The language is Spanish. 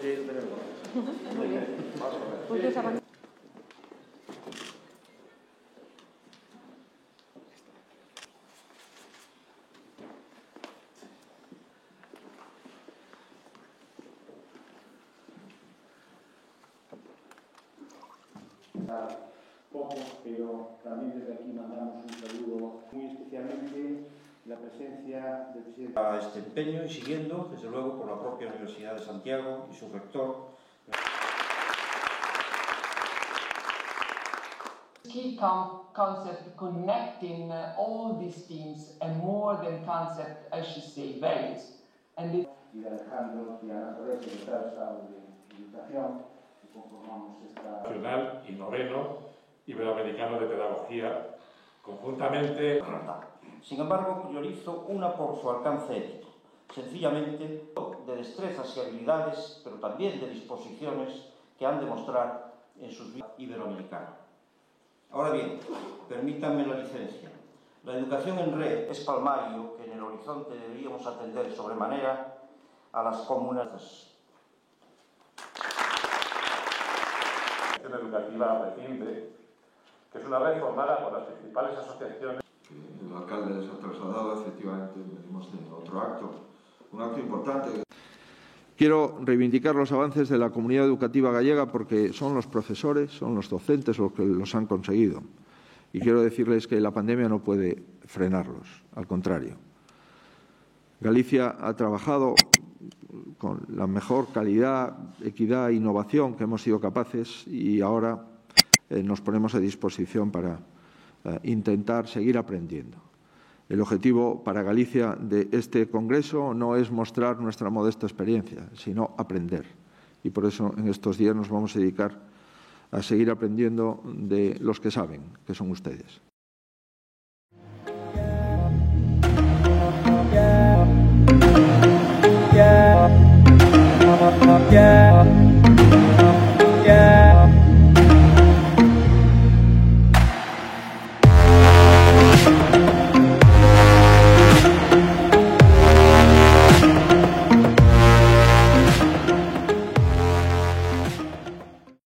conseguido tener una. Muy bien. Pues esa Pocos, pero también desde aquí mandamos un saludo muy especialmente la presencia del presidente. A este empeño y siguiendo, desde luego, por la propia Universidad de Santiago y su rector. Key concept connecting all these teams and more than concept, I should say, values. Y de Alejandro y Ana Torres, secretario de Estado de Educación, que conformamos esta... Nacional y noveno Iberoamericano de Pedagogía, conjuntamente. Sin embargo, priorizo una por su alcance ético, sencillamente de destrezas y habilidades, pero también de disposiciones que han de mostrar en sus vidas iberoamericanas. Ahora bien, permítanme la licencia. La educación en red es palmario que en el horizonte deberíamos atender sobremanera a las comunidades. La educativa reciente, que es una red formada por las principales asociaciones. El alcalde les ha trasladado, efectivamente, venimos de otro acto, un acto importante. Quiero reivindicar los avances de la comunidad educativa gallega porque son los profesores, son los docentes los que los han conseguido. Y quiero decirles que la pandemia no puede frenarlos, al contrario. Galicia ha trabajado con la mejor calidad, equidad e innovación que hemos sido capaces y ahora nos ponemos a disposición para intentar seguir aprendiendo. El objetivo para Galicia de este congreso no es mostrar nuestra modesta experiencia, sino aprender. Y por eso en estos días nos vamos a dedicar a seguir aprendiendo de los que saben, que son ustedes. Yeah.